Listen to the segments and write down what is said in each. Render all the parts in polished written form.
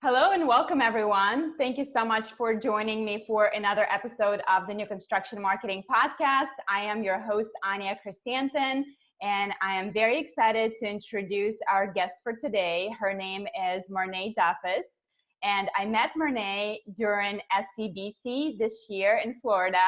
Hello and welcome everyone. Thank you so much for joining me for another episode of the New Construction Marketing Podcast. I am your host, Anya Chrysanthon, and I am very excited to introduce our guest for today. Her name is Marnee Duffus, and I met Marnee during SEBC this year in Florida.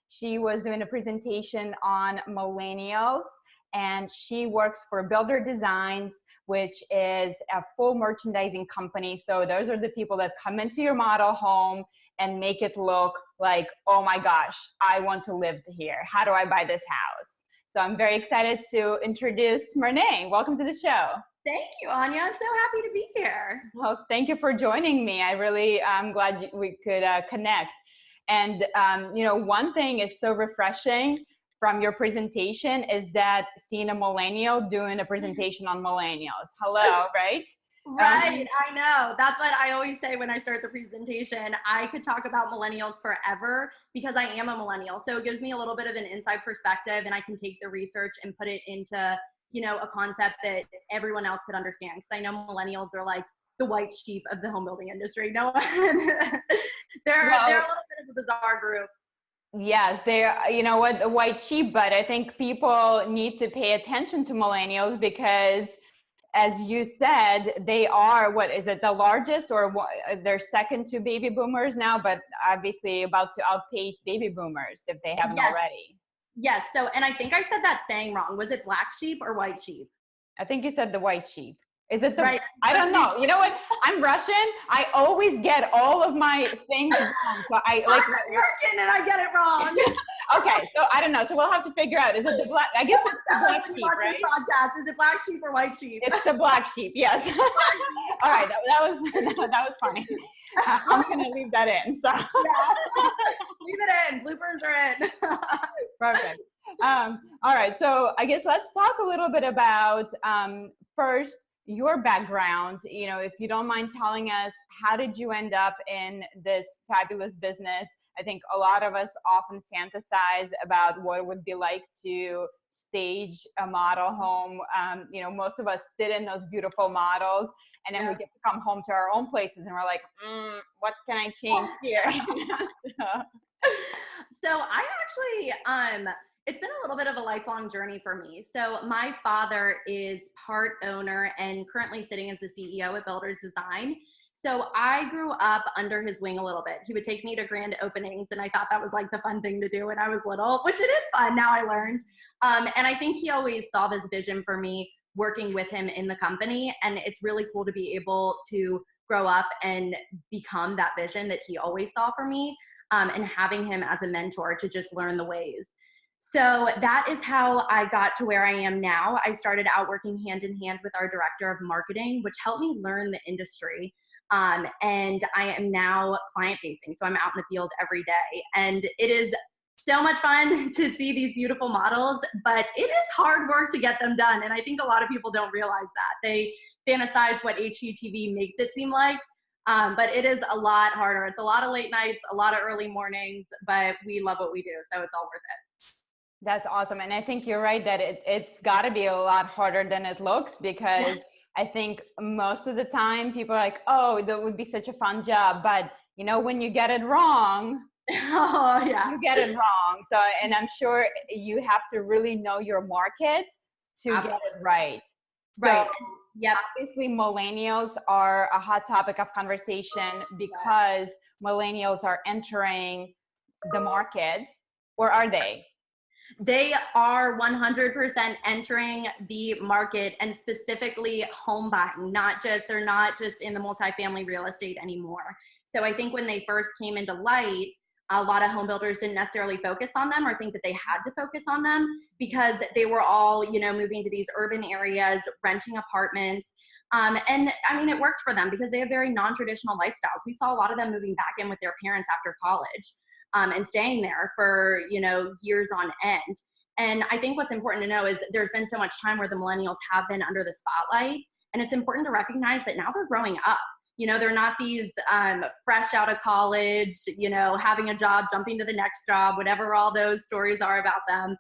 She was doing a presentation on Millennials, and she works for Builder Designs, which is a full merchandising company. So those are the people that come into your model home and make it look like, oh my gosh, I want to live here. How do I buy this house? So I'm very excited to introduce Marnee. Welcome to the show. Thank you, Anya. I'm so happy to be here. Well, thank you for joining me. I'm glad we could connect. And, one thing is so refreshing from your presentation is that seeing a millennial doing a presentation on millennials. Hello, right? Right, I know. That's what I always say when I start the presentation. I could talk about millennials forever because I am a millennial. So it gives me a little bit of an inside perspective, and I can take the research and put it into, a concept that everyone else could understand. Because I know millennials are like the white sheep of the home building industry. No one, they're a little bit of a bizarre group. Yes, they're, the white sheep, but I think people need to pay attention to millennials because, as you said, they are, the largest, or they're second to baby boomers now, but obviously about to outpace baby boomers if they haven't already. Yes, so, and I think I said that saying wrong. Was it black sheep or white sheep? I think you said the white sheep. Is it the, right. I don't know. You know what? I'm Russian. I always get all of my things wrong. So I'm American and I get it wrong. Okay, so I don't know. So we'll have to figure out. Is it the black? I guess it's the black sheep, right? Podcast. Is it black sheep or white sheep? It's the black sheep. Yes. All right. That was funny. I'm gonna leave that in. So leave it in. Bloopers are in. Perfect. All right. So I guess let's talk a little bit about first your background. If you don't mind telling us, how did you end up in this fabulous business? I think a lot of us often fantasize about what it would be like to stage a model home. Most of us sit in those beautiful models, and then we get to come home to our own places and we're like, what can I change here? So I actually, it's been a little bit of a lifelong journey for me. So my father is part owner and currently sitting as the CEO at Builder Design. So I grew up under his wing a little bit. He would take me to grand openings, and I thought that was like the fun thing to do when I was little, which it is fun now, I learned. And I think he always saw this vision for me working with him in the company. And it's really cool to be able to grow up and become that vision that he always saw for me, and having him as a mentor to just learn the ways. So that is how I got to where I am now. I started out working hand in hand with our director of marketing, which helped me learn the industry. And I am now client facing. So I'm out in the field every day, and it is so much fun to see these beautiful models, but it is hard work to get them done. And I think a lot of people don't realize that. They fantasize what HGTV makes it seem like. But it is a lot harder. It's a lot of late nights, a lot of early mornings, but we love what we do. So it's all worth it. That's awesome. And I think you're right that it's got to be a lot harder than it looks, because I think most of the time people are like, oh, that would be such a fun job. But, when you get it wrong, you get it wrong. So, and I'm sure you have to really know your market to get it right. Right. So, obviously, millennials are a hot topic of conversation because millennials are entering the market, or are they? They are 100% entering the market, and specifically home buying. They're not just in the multifamily real estate anymore. So I think when they first came into light, a lot of home builders didn't necessarily focus on them or think that they had to focus on them because they were all, moving to these urban areas, renting apartments. And I mean, it worked for them because they have very non-traditional lifestyles. We saw a lot of them moving back in with their parents after college. And staying there for, years on end. And I think what's important to know is there's been so much time where the millennials have been under the spotlight, and it's important to recognize that now they're growing up. They're not these fresh out of college, having a job, jumping to the next job, whatever all those stories are about them.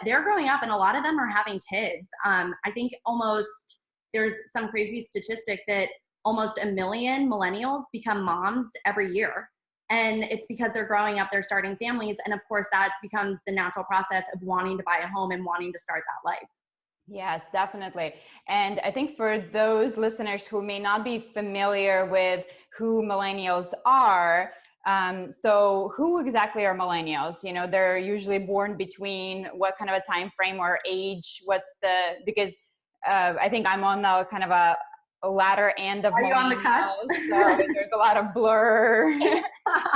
They're growing up, and a lot of them are having kids. I think there's some crazy statistic that almost 1 million millennials become moms every year. And it's because they're growing up, they're starting families. And of course, that becomes the natural process of wanting to buy a home and wanting to start that life. Yes, definitely. And I think for those listeners who may not be familiar with who millennials are, so who exactly are millennials? You know, they're usually born between what kind of a time frame or age? Because I think I'm on the kind of a latter end of Are you on the cusp? millennials, so there's a lot of blur.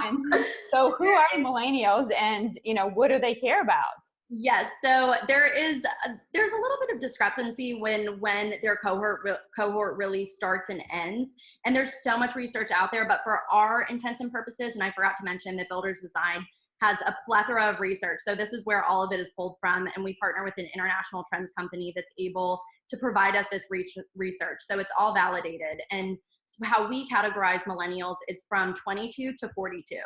And so who are millennials, and, you know, what do they care about? Yes, so there's a little bit of discrepancy when their cohort really starts and ends, and there's so much research out there. But for our intents and purposes, and I forgot to mention that Builders Design has a plethora of research. So this is where all of it is pulled from, and we partner with an international trends company that's able to provide us this research. So it's all validated. And how we categorize millennials is from 22 to 42.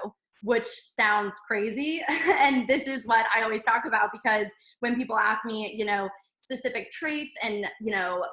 Which sounds crazy. And this is what I always talk about, because when people ask me, you know, specific traits and, you know,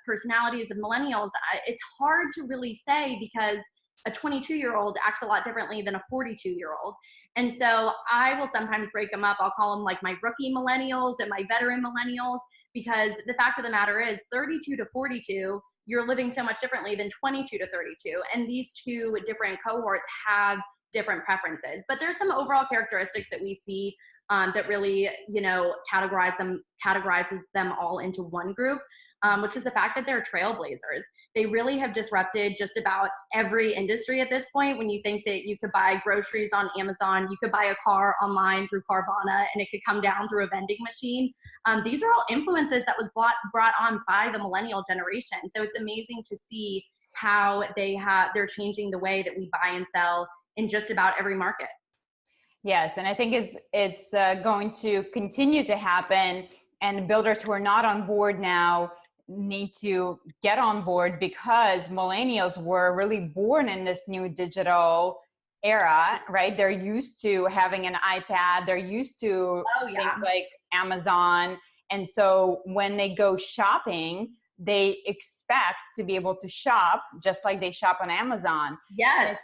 personalities of millennials, it's hard to really say, because a 22-year-old acts a lot differently than a 42-year-old. And so I will sometimes break them up. I'll call them like my rookie millennials and my veteran millennials, because the fact of the matter is 32 to 42, you're living so much differently than 22 to 32. And these two different cohorts have different preferences, but there's some overall characteristics that we see that really, you know, categorizes them all into one group, which is the fact that they're trailblazers. They really have disrupted just about every industry at this point. When you think that you could buy groceries on Amazon, you could buy a car online through Carvana, and it could come down through a vending machine. These are all influences that was brought on by the millennial generation. So it's amazing to see how they're changing the way that we buy and sell in just about every market. Yes, and I think it's going to continue to happen, and builders who are not on board now need to get on board, because millennials were really born in this new digital era, right? They're used to having an iPad, they're used to things like Amazon, and so when they go shopping, they expect to be able to shop just like they shop on Amazon. Yes.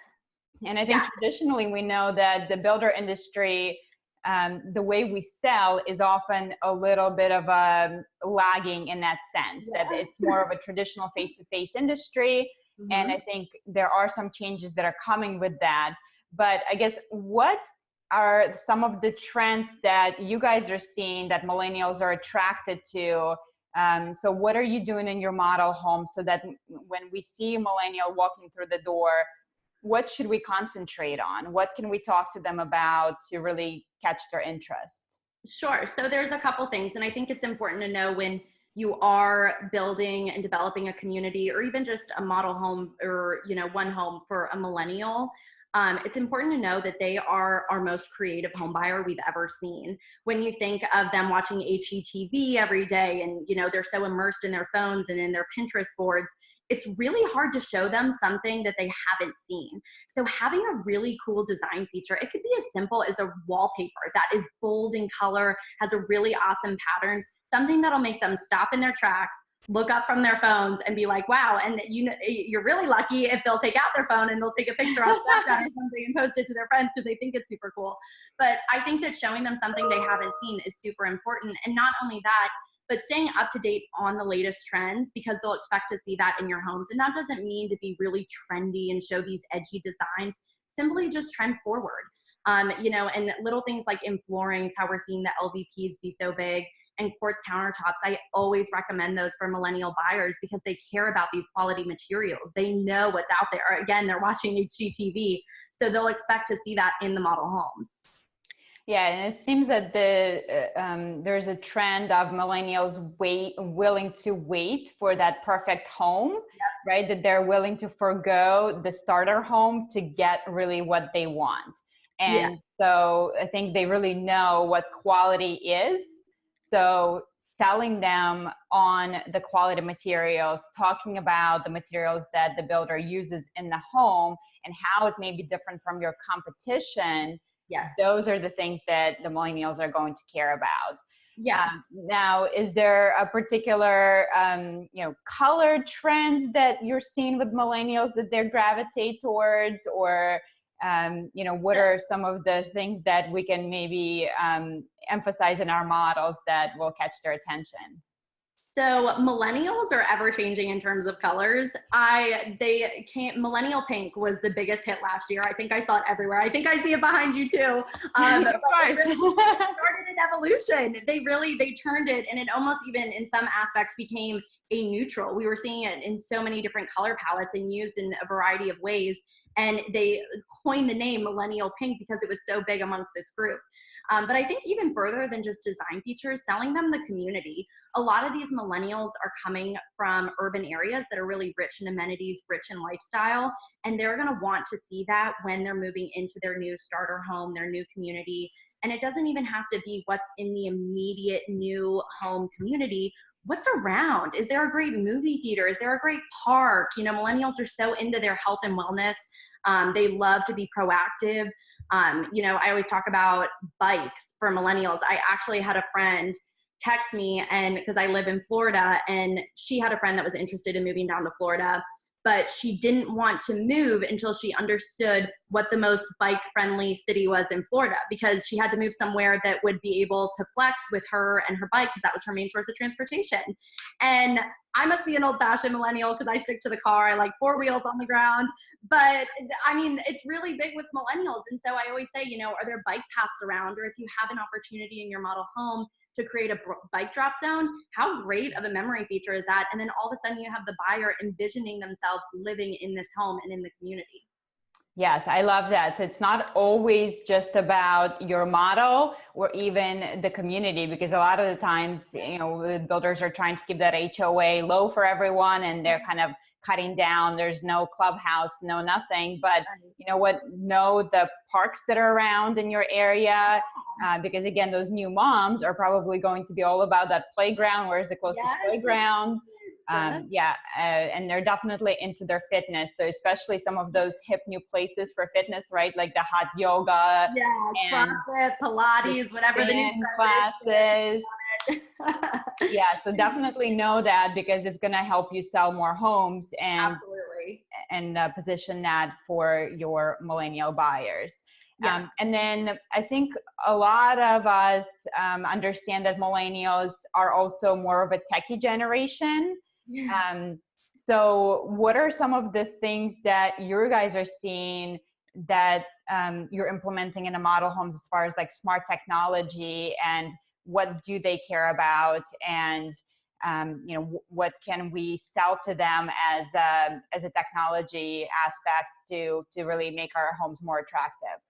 And I think traditionally we know that the builder industry, the way we sell is often a little bit of a lagging in that sense, that it's more of a traditional face-to-face industry. Mm-hmm. And I think there are some changes that are coming with that. But I guess, what are some of the trends that you guys are seeing that millennials are attracted to? So what are you doing in your model home so that when we see a millennial walking through the door, what should we concentrate on? What can we talk to them about to really catch their interest? Sure. So there's a couple things, and I think it's important to know when you are building and developing a community, or even just a model home, or, you know, one home for a millennial. It's important to know that they are our most creative home buyer we've ever seen. When you think of them watching HGTV every day, and, you know, they're so immersed in their phones and in their Pinterest boards, it's really hard to show them something that they haven't seen. So having a really cool design feature, it could be as simple as a wallpaper that is bold in color, has a really awesome pattern, something that'll make them stop in their tracks, look up from their phones and be like, wow. And you know, you're really lucky if they'll take out their phone and they'll take a picture on Snapchat or something and post it to their friends, because they think it's super cool. But I think that showing them something they haven't seen is super important. And not only that, but staying up to date on the latest trends, because they'll expect to see that in your homes. And that doesn't mean to be really trendy and show these edgy designs, simply just trend forward. You know, and little things like in floorings, how we're seeing the LVPs be so big, and quartz countertops. I always recommend those for millennial buyers, because they care about these quality materials. They know what's out there. Again, they're watching HGTV, so they'll expect to see that in the model homes. Yeah, and it seems that there's a trend of millennials willing to wait for that perfect home, right? That they're willing to forgo the starter home to get really what they want. And so I think they really know what quality is. So selling them on the quality materials, talking about the materials that the builder uses in the home and how it may be different from your competition. Yes, those are the things that the millennials are going to care about. Yeah. Now, is there a particular, color trends that you're seeing with millennials that they gravitate towards, or, what are some of the things that we can maybe emphasize in our models that will catch their attention? So millennials are ever changing in terms of colors. Millennial pink was the biggest hit last year. I think I saw it everywhere. I think I see it behind you too. Of But course. it really started an evolution. They turned it, and it almost even in some aspects became a neutral. We were seeing it in so many different color palettes and used in a variety of ways. And they coined the name millennial pink because it was so big amongst this group. But I think even further than just design features, selling them the community. A lot of these millennials are coming from urban areas that are really rich in amenities, rich in lifestyle, and they're going to want to see that when they're moving into their new starter home, their new community. And it doesn't even have to be what's in the immediate new home community. What's around? Is there a great movie theater? Is there a great park? Millennials are so into their health and wellness. They love to be proactive. I always talk about bikes for millennials. I actually had a friend text me, and because I live in Florida, and she had a friend that was interested in moving down to Florida, but she didn't want to move until she understood what the most bike-friendly city was in Florida, because she had to move somewhere that would be able to flex with her and her bike, because that was her main source of transportation. And I must be an old-fashioned millennial because I stick to the car. I like four wheels on the ground. But I mean, it's really big with millennials. And so I always say, are there bike paths around? Or if you have an opportunity in your model home to create a bike drop zone, how great of a memory feature is that? And then all of a sudden you have the buyer envisioning themselves living in this home and in the community. Yes, I love that. So it's not always just about your model or even the community, because a lot of the times, the builders are trying to keep that HOA low for everyone, and they're kind of cutting down. There's no clubhouse, no nothing. But know the parks that are around in your area, because again, those new moms are probably going to be all about that playground. Where's the closest playground? And they're definitely into their fitness. So especially some of those hip new places for fitness, right? Like the hot yoga, CrossFit, Pilates, whatever the new classes. So definitely know that, because it's going to help you sell more homes and position that for your millennial buyers. And then I think a lot of us understand that millennials are also more of a techie generation. So what are some of the things that you guys are seeing that you're implementing in the model homes as far as like smart technology, and what do they care about, and what can we sell to them as a technology aspect to really make our homes more attractive?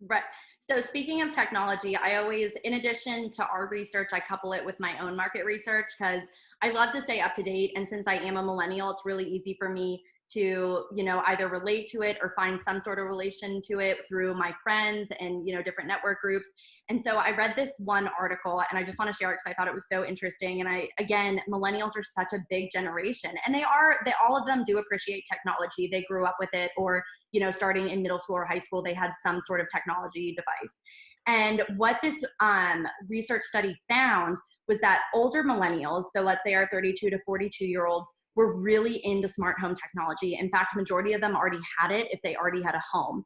Right. So speaking of technology, I always, in addition to our research, I couple it with my own market research, because I love to stay up to date. And since I am a millennial, it's really easy for me to, either relate to it or find some sort of relation to it through my friends and, different network groups. And so I read this one article, and I just want to share it because I thought it was so interesting. And again, millennials are such a big generation, and all of them do appreciate technology. They grew up with it, or, starting in middle school or high school, they had some sort of technology device. And what this research study found was that older millennials, so let's say our 32 to 42-year-olds, were really into smart home technology. In fact, majority of them already had it if they already had a home,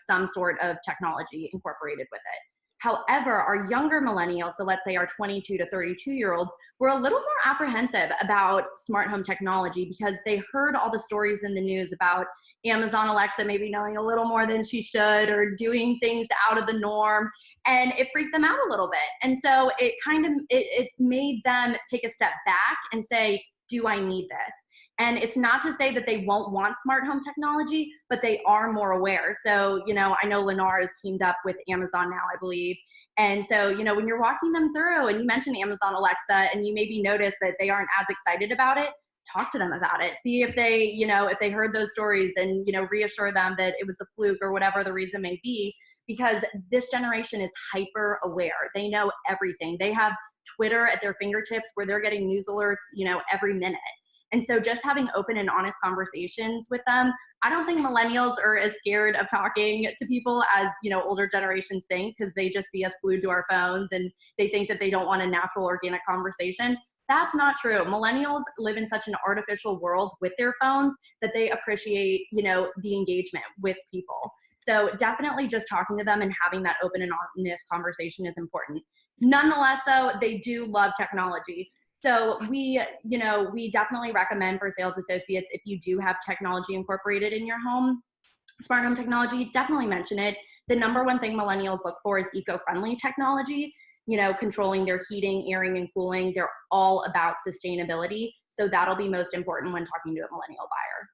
some sort of technology incorporated with it. However, our younger millennials, so let's say our 22 to 32-year-olds, were a little more apprehensive about smart home technology, because they heard all the stories in the news about Amazon Alexa maybe knowing a little more than she should, or doing things out of the norm, and it freaked them out a little bit. And so it made them take a step back and say, do I need this? And it's not to say that they won't want smart home technology, but they are more aware. So, I know Lennar is teamed up with Amazon now, I believe. And so, when you're walking them through, and you mentioned Amazon Alexa, and you maybe notice that they aren't as excited about it, talk to them about it. See if they, if they heard those stories, and, reassure them that it was a fluke or whatever the reason may be, because this generation is hyper aware. They know everything. They have Twitter at their fingertips where they're getting news alerts, every minute. And so just having open and honest conversations with them, I don't think millennials are as scared of talking to people as, older generations think, because they just see us glued to our phones and they think that they don't want a natural, organic conversation. That's not true. Millennials live in such an artificial world with their phones that they appreciate, the engagement with people. So definitely just talking to them and having that open and honest conversation is important. Nonetheless, though, they do love technology. So we definitely recommend for sales associates, if you do have technology incorporated in your home, smart home technology, definitely mention it. The number one thing millennials look for is eco-friendly technology, controlling their heating, airing, and cooling. They're all about sustainability. So that'll be most important when talking to a millennial buyer.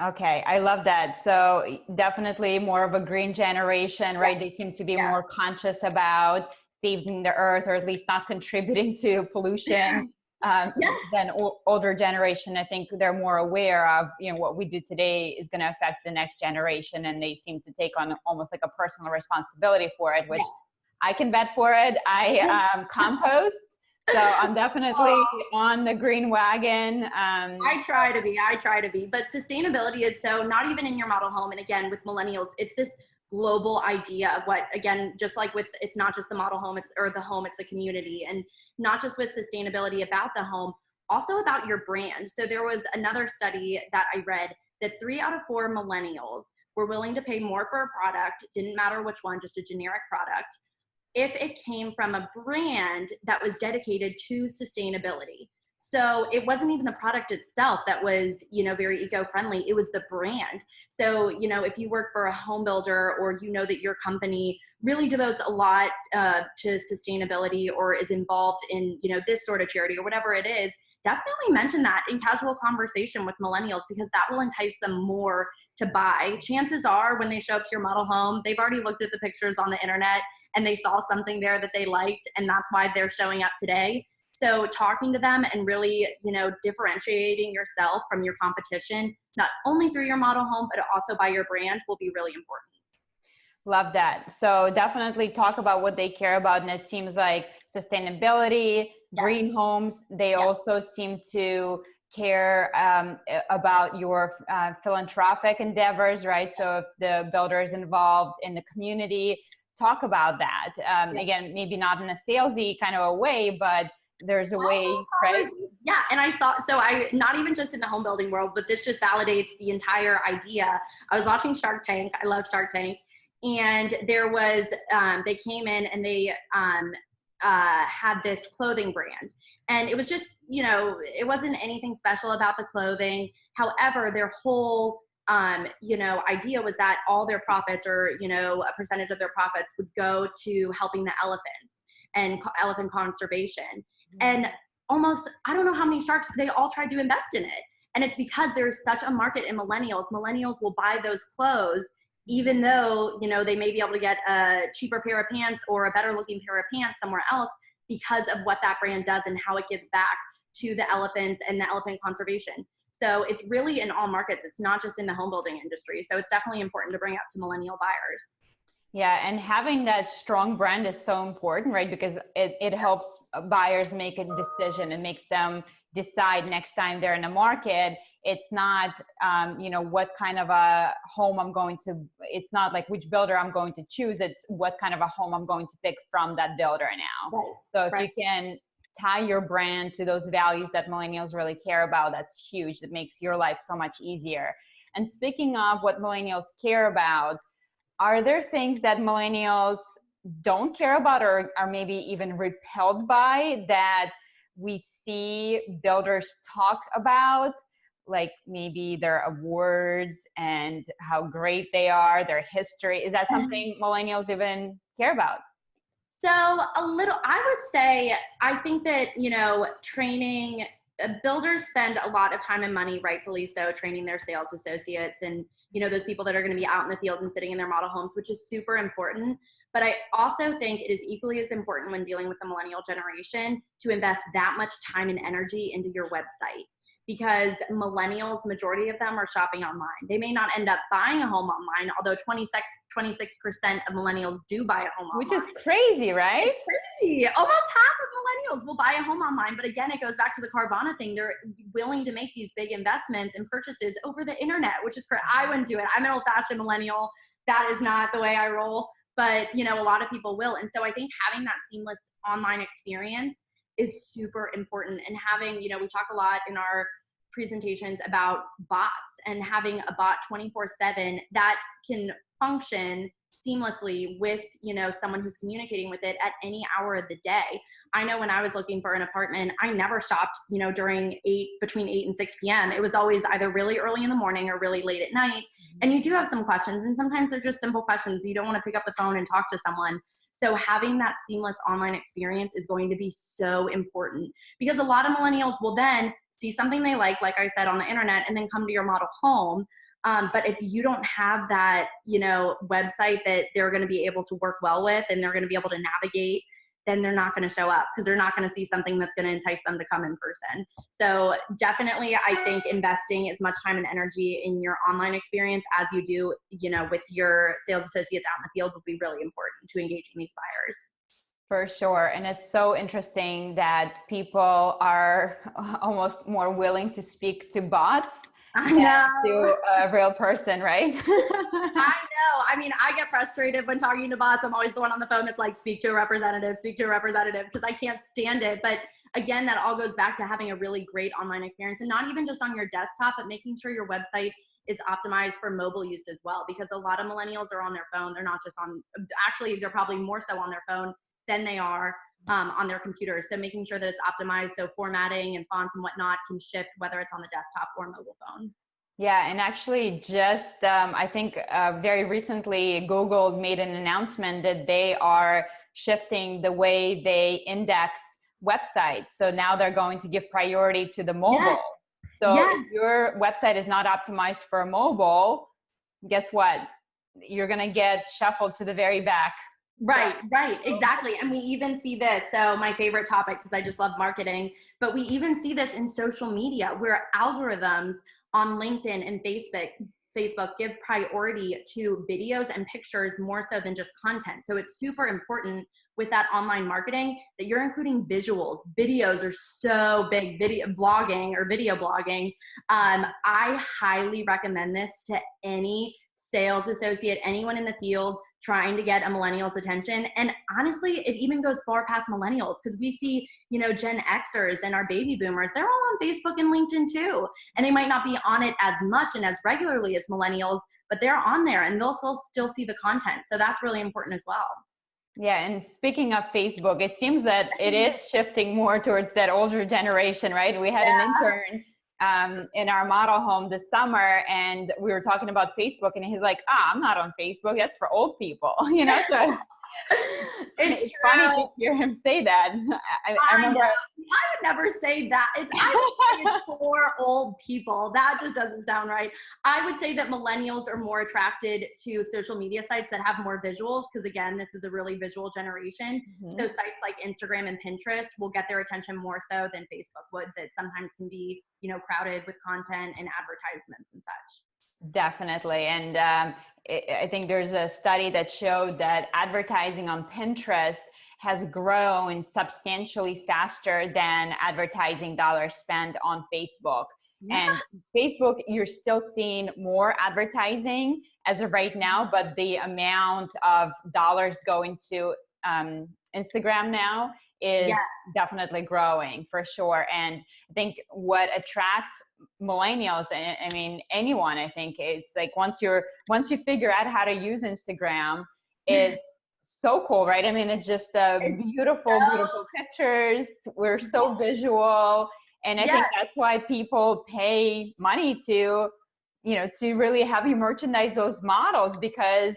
Okay, I love that. So definitely more of a green generation, right? They seem to be more conscious about saving the earth, or at least not contributing to pollution than older generation. I think they're more aware of, what we do today is going to affect the next generation, and they seem to take on almost like a personal responsibility for it, which I can bet for it. I compost. So I'm definitely on the green wagon. I try to be, but sustainability is so not even in your model home. And again, with millennials, it's this global idea of what, again, just like with, it's not just the model home, it's the community, and not just with sustainability about the home, also about your brand. So there was another study that I read that 3 out of 4 millennials were willing to pay more for a product, didn't matter which one, just a generic product, if it came from a brand that was dedicated to sustainability. So it wasn't even the product itself that was, very eco-friendly. It was the brand. So, if you work for a home builder, or that your company really devotes a lot to sustainability, or is involved in, this sort of charity or whatever it is, definitely mention that in casual conversation with millennials, because that will entice them more to buy. Chances are when they show up to your model home, they've already looked at the pictures on the internet and they saw something there that they liked, and that's why they're showing up today. So talking to them and really, differentiating yourself from your competition, not only through your model home, but also by your brand, will be really important. Love that. So definitely talk about what they care about. And it seems like sustainability, green homes, they also seem to care about your philanthropic endeavors, right? So if the builder is involved in the community, talk about that. Again, maybe not in a salesy kind of a way, but there's a way, right? Yeah, and not even just in the home building world, but this just validates the entire idea. I was watching Shark Tank. I love Shark Tank. And there was, they came in and they had this clothing brand. And it was just, it wasn't anything special about the clothing. However, their whole idea was that all their profits, or, a percentage of their profits, would go to helping the elephants and elephant conservation. And almost, I don't know how many sharks, they all tried to invest in it. And it's because there's such a market in millennials. Millennials will buy those clothes, even though, they may be able to get a cheaper pair of pants or a better looking pair of pants somewhere else, because of what that brand does and how it gives back to the elephants and the elephant conservation. So it's really in all markets. It's not just in the home building industry. So it's definitely important to bring up to millennial buyers. Yeah, and having that strong brand is so important, right? Because it helps buyers make a decision. It makes them decide next time they're in a market. It's not, what kind of a home I'm going to, it's not like which builder I'm going to choose. It's what kind of a home I'm going to pick from that builder now. Right. So if you can tie your brand to those values that millennials really care about, that's huge. That makes your life so much easier. And speaking of what millennials care about, are there things that millennials don't care about, or are maybe even repelled by, that we see builders talk about, like maybe their awards and how great they are, their history? Is that something millennials even care about? So a little, I would say, I think that, training, builders spend a lot of time and money, rightfully so, training their sales associates and, those people that are going to be out in the field and sitting in their model homes, which is super important. But I also think it is equally as important when dealing with the millennial generation to invest that much time and energy into your website. because millennials, majority of them are shopping online. They may not end up buying a home online, although 26% of millennials do buy a home online. Which is crazy, right? It's crazy. Almost half of millennials will buy a home online. But again, it goes back to the Carvana thing. They're willing to make these big investments and purchases over the internet, which is crazy. I wouldn't do it. I'm an old-fashioned millennial. That is not the way I roll. But, a lot of people will. And so I think having that seamless online experience is super important. And having, we talk a lot in our presentations about bots and having a bot 24/7 that can function seamlessly with, someone who's communicating with it at any hour of the day. I know when I was looking for an apartment, I never shopped, between 8 and 6 p.m. It was always either really early in the morning or really late at night. And you do have some questions, and sometimes they're just simple questions. You don't want to pick up the phone and talk to someone. So having that seamless online experience is going to be so important, because a lot of millennials will then see something they like I said, on the internet, and then come to your model home. But if you don't have that, website that they're going to be able to work well with, and they're going to be able to navigate, then they're not going to show up, because they're not going to see something that's going to entice them to come in person. So definitely, I think investing as much time and energy in your online experience as you do, with your sales associates out in the field will be really important to engaging these buyers. For sure. And it's so interesting that people are almost more willing to speak to bots than to a real person, right? I know. I mean, I get frustrated when talking to bots. I'm always the one on the phone that's like, speak to a representative, because I can't stand it. But again, that all goes back to having a really great online experience, and not even just on your desktop, but making sure your website is optimized for mobile use as well, because a lot of millennials are on their phone. They're not just actually, they're probably more so on their phone than they are on their computer. So making sure that it's optimized so formatting and fonts and whatnot can shift whether it's on the desktop or mobile phone. Yeah, and actually just, I think very recently, Google made an announcement that they are shifting the way they index websites. So now they're going to give priority to the mobile. Yes. So if your website is not optimized for mobile, guess what? You're going to get shuffled to the very back. Right, exactly. And we even see this. So my favorite topic, because I just love marketing, but we even see this in social media, where algorithms on LinkedIn and Facebook give priority to videos and pictures more so than just content. So it's super important with that online marketing that you're including visuals. Videos are so big. Video blogging. I highly recommend this to any sales associate, anyone in the field trying to get a millennial's attention. And honestly, it even goes far past millennials, because we see, Gen Xers and our baby boomers, they're all on Facebook and LinkedIn too. And they might not be on it as much and as regularly as millennials, but they're on there and they'll still see the content. So that's really important as well. Yeah, and speaking of Facebook, it seems that it is shifting more towards that older generation, right? We had an intern in our model home this summer, and we were talking about Facebook, and he's like, I'm not on Facebook, that's for old people. So it's funny to hear him say that. I know. I would never say that. It's for old people. That just doesn't sound right. I would say that millennials are more attracted to social media sites that have more visuals, because again, this is a really visual generation. Mm-hmm. So sites like Instagram and Pinterest will get their attention more so than Facebook would, that sometimes can be, crowded with content and advertisements and such. Definitely. And I think there's a study that showed that advertising on Pinterest has grown substantially faster than advertising dollars spent on Facebook. Yeah. And Facebook, you're still seeing more advertising as of right now, but the amount of dollars going to Instagram now is definitely growing for sure. And I think what attracts millennials, I mean, anyone, I think it's like once you figure out how to use Instagram, it's so cool, right? I mean, it's just beautiful pictures. We're so visual. And I think that's why people pay money to really have you merchandise those models, because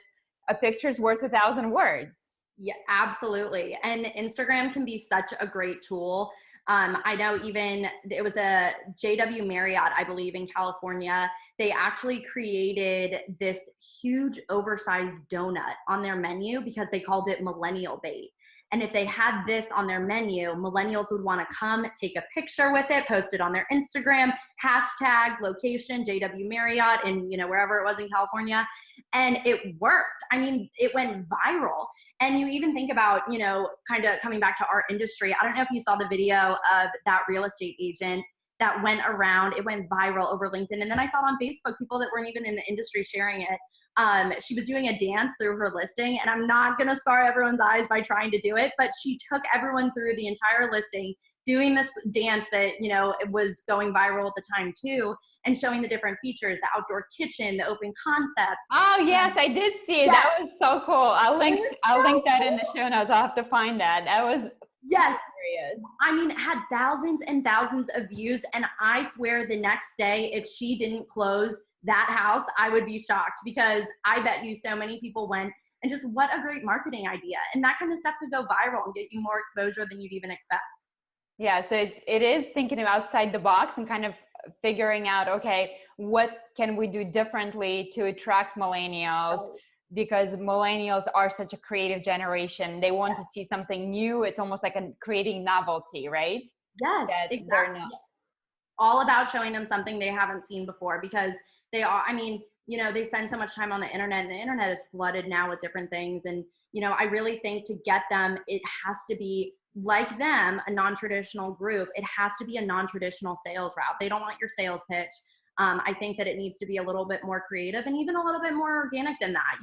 a picture's worth 1,000 words. Yeah, absolutely. And Instagram can be such a great tool. I know even it was a JW Marriott, I believe, in California. They actually created this huge oversized donut on their menu because they called it millennial bait. And if they had this on their menu, millennials would want to come take a picture with it, post it on their Instagram, hashtag location, JW Marriott, and wherever it was in California. And it worked. I mean, it went viral. And you even think about, kind of coming back to our industry. I don't know if you saw the video of that real estate agent that went around. It went viral over LinkedIn. And then I saw it on Facebook, people that weren't even in the industry sharing it. She was doing a dance through her listing, and I'm not going to scar everyone's eyes by trying to do it, but she took everyone through the entire listing, doing this dance that, it was going viral at the time too, and showing the different features, the outdoor kitchen, the open concept. Oh yes, I did see it. Yes. That was so cool. I'll link that in the show notes. I'll have to find that. That was yes. Hilarious. I mean, it had thousands and thousands of views, and I swear the next day, if she didn't close that house, I would be shocked, because I bet you so many people went, and just what a great marketing idea. And that kind of stuff could go viral and get you more exposure than you'd even expect. Yeah, so it is thinking outside the box and kind of figuring out, okay, what can we do differently to attract millennials? Oh. Because millennials are such a creative generation. They want to see something new. It's almost like creating novelty, right? Yes, exactly. All about showing them something they haven't seen before, because they are, they spend so much time on the internet, and the internet is flooded now with different things. And, I really think to get them, it has to be like them, a non-traditional group. It has to be a non-traditional sales route. They don't want your sales pitch. I think that it needs to be a little bit more creative and even a little bit more organic than that.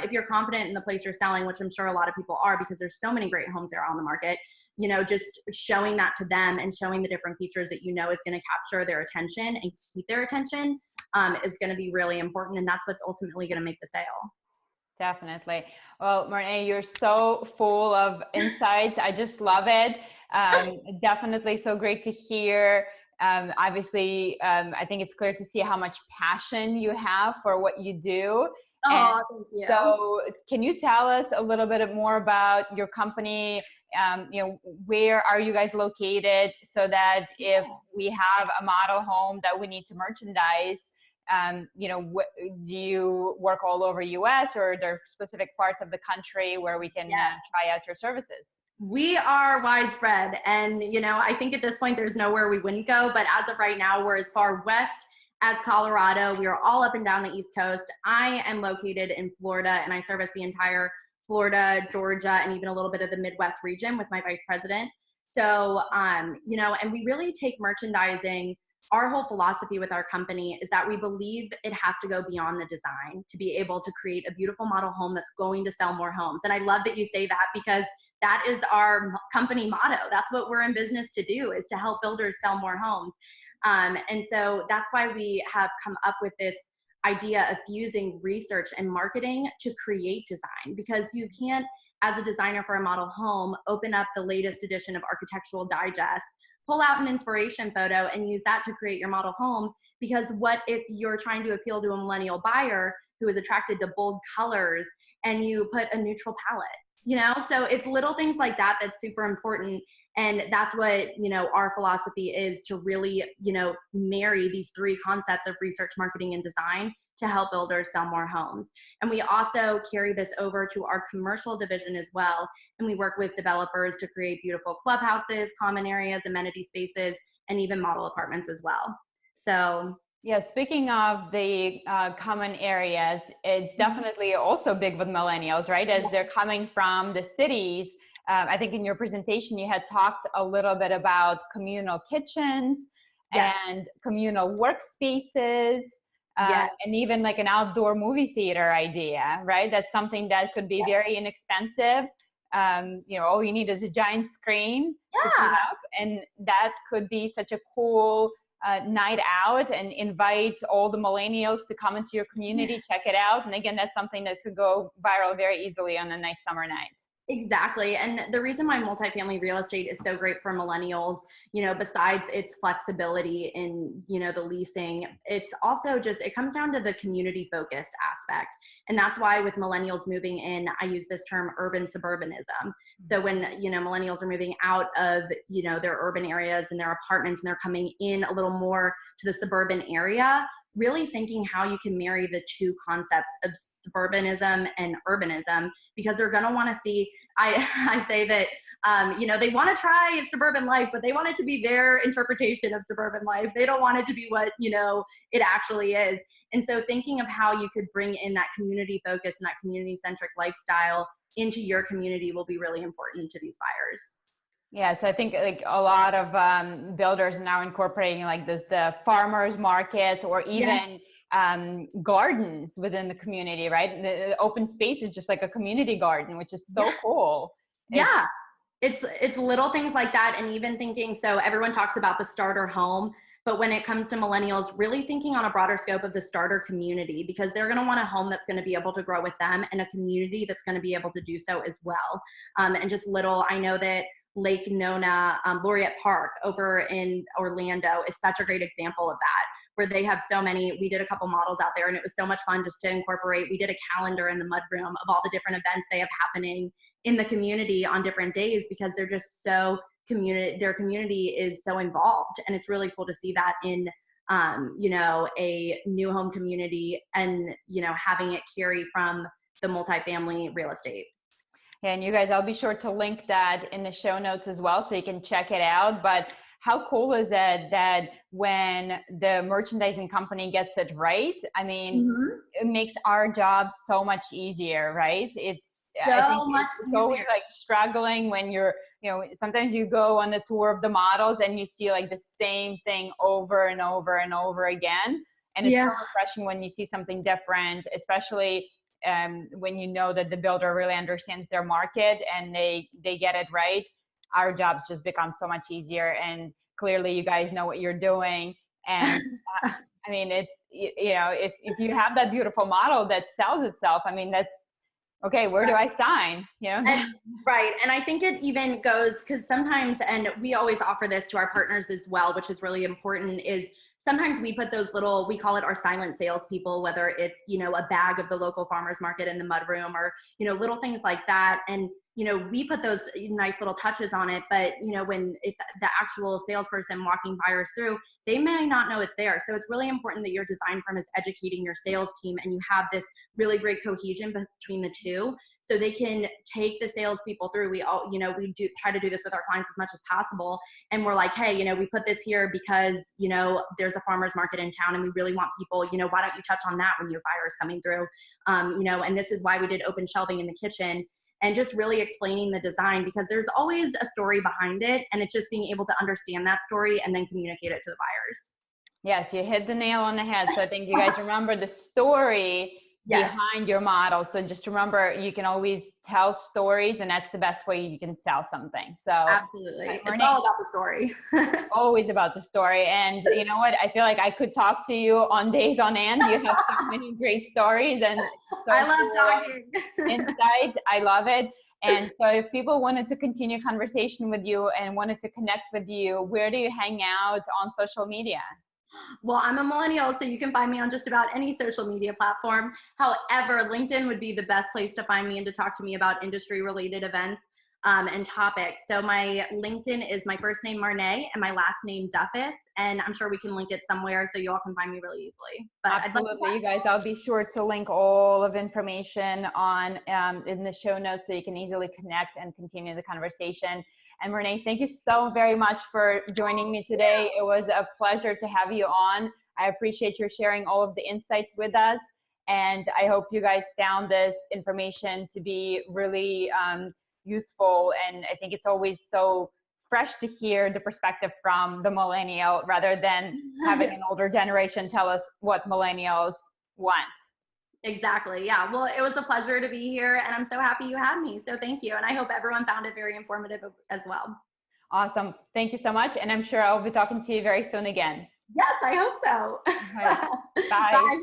If you're confident in the place you're selling, which I'm sure a lot of people are, because there's so many great homes there on the market, just showing that to them and showing the different features that is going to capture their attention and keep their attention is going to be really important. And that's what's ultimately going to make the sale. Definitely. Well, Marnee, you're so full of insights. I just love it. Definitely so great to hear. Obviously, I think it's clear to see how much passion you have for what you do. Oh, thank you. So can you tell us a little bit more about your company? Where are you guys located, so that if we have a model home that we need to merchandise, do you work all over US, or are there specific parts of the country where we can try out your services? We are widespread, and I think at this point there's nowhere we wouldn't go, but as of right now, we're as far west as Colorado. We are all up and down the East Coast. I am located in Florida, and I service the entire Florida, Georgia, and even a little bit of the Midwest region with my vice president. So, and we really take merchandising. Our whole philosophy with our company is that we believe it has to go beyond the design to be able to create a beautiful model home that's going to sell more homes. And I love that you say that, because that is our company motto. That's what we're in business to do, is to help builders sell more homes. And so that's why we have come up with this idea of fusing research and marketing to create design, because you can't, as a designer for a model home, open up the latest edition of Architectural Digest, pull out an inspiration photo, and use that to create your model home. Because what if you're trying to appeal to a millennial buyer who is attracted to bold colors, and you put a neutral palette? So it's little things like that that's super important. And that's what, our philosophy is, to really, marry these three concepts of research, marketing, and design to help builders sell more homes. And we also carry this over to our commercial division as well. And we work with developers to create beautiful clubhouses, common areas, amenity spaces, and even model apartments as well. So yeah, speaking of the common areas, it's definitely also big with millennials, right? As they're coming from the cities. I think in your presentation, you had talked a little bit about communal kitchens and communal workspaces, and even like an outdoor movie theater idea, right? That's something that could be very inexpensive. All you need is a giant screen to put up, and that could be such a cool night out, and invite all the millennials to come into your community, check it out. And again, that's something that could go viral very easily on a nice summer night. Exactly. And the reason why multifamily real estate is so great for millennials, besides its flexibility in, the leasing, it's also just, it comes down to the community focused aspect. And that's why with millennials moving in, I use this term urban suburbanism. So when, millennials are moving out of, their urban areas and their apartments, and they're coming in a little more to the suburban area, really thinking how you can marry the two concepts of suburbanism and urbanism, because they're going to want to see, I say that, they want to try suburban life, but they want it to be their interpretation of suburban life. They don't want it to be what, it actually is. And so thinking of how you could bring in that community focus and that community centric lifestyle into your community will be really important to these buyers. Yeah, so I think like a lot of builders are now incorporating like the farmers markets, or even gardens within the community, right? The open space is just like a community garden, which is so cool. It's little things like that. And even thinking, so everyone talks about the starter home, but when it comes to millennials, really thinking on a broader scope of the starter community, because they're going to want a home that's going to be able to grow with them, and a community that's going to be able to do so as well. And just I know that Lake Nona, Laureate Park over in Orlando is such a great example of that, where they have so many. We did a couple models out there, and it was so much fun just to incorporate. We did a calendar in the mudroom of all the different events they have happening in the community on different days, because they're just so their community is so involved. And it's really cool to see that in a new home community, and having it carry from the multifamily real estate. And you guys, I'll be sure to link that in the show notes as well, so you can check it out. But how cool is it that when the merchandising company gets it right, I mean, it makes our job so much easier, right? It's always like struggling when you're, sometimes you go on the tour of the models and you see like the same thing over and over and over again. And it's so refreshing when you see something different, especially when you know that the builder really understands their market and they get it right. Our jobs just become so much easier, and clearly you guys know what you're doing. And I mean, it's, if you have that beautiful model that sells itself, I mean, that's okay. Where do I sign? Right. And I think it even goes, because sometimes, and we always offer this to our partners as well, which is really important, is sometimes we put those little, we call it our silent salespeople, whether it's, a bag of the local farmers market in the mudroom, or, little things like that. And, we put those nice little touches on it, but, when it's the actual salesperson walking buyers through, they may not know it's there. So it's really important that your design firm is educating your sales team, and you have this really great cohesion between the two, so they can take the salespeople through. We all, we do try to do this with our clients as much as possible. And we're like, hey, we put this here because, there's a farmer's market in town, and we really want people, why don't you touch on that when your buyer is coming through? And this is why we did open shelving in the kitchen, and just really explaining the design, because there's always a story behind it. And it's just being able to understand that story and then communicate it to the buyers. Yes, you hit the nail on the head. So I think you guys remember the story behind your model. So just remember, you can always tell stories, and that's the best way you can sell something. So absolutely, it's all about the story. Always about the story. And you know what? I feel like I could talk to you on days on end. You have so many great stories, and I love talking. Insight. I love it. And so if people wanted to continue conversation with you and wanted to connect with you, where do you hang out on social media? Well, I'm a millennial, so you can find me on just about any social media platform. However, LinkedIn would be the best place to find me and to talk to me about industry related events and topics. So my LinkedIn is my first name, Marnee, and my last name, Duffus. And I'm sure we can link it somewhere so you all can find me really easily. But absolutely, you guys, I'll be sure to link all of information on in the show notes, so you can easily connect and continue the conversation. And Marnee, thank you so very much for joining me today. It was a pleasure to have you on. I appreciate your sharing all of the insights with us. And I hope you guys found this information to be really useful. And I think it's always so fresh to hear the perspective from the millennial, rather than having an older generation tell us what millennials want. Exactly. Yeah. Well, it was a pleasure to be here, and I'm so happy you had me. So thank you. And I hope everyone found it very informative as well. Awesome. Thank you so much. And I'm sure I'll be talking to you very soon again. Yes, I hope so. Right. Bye. Bye.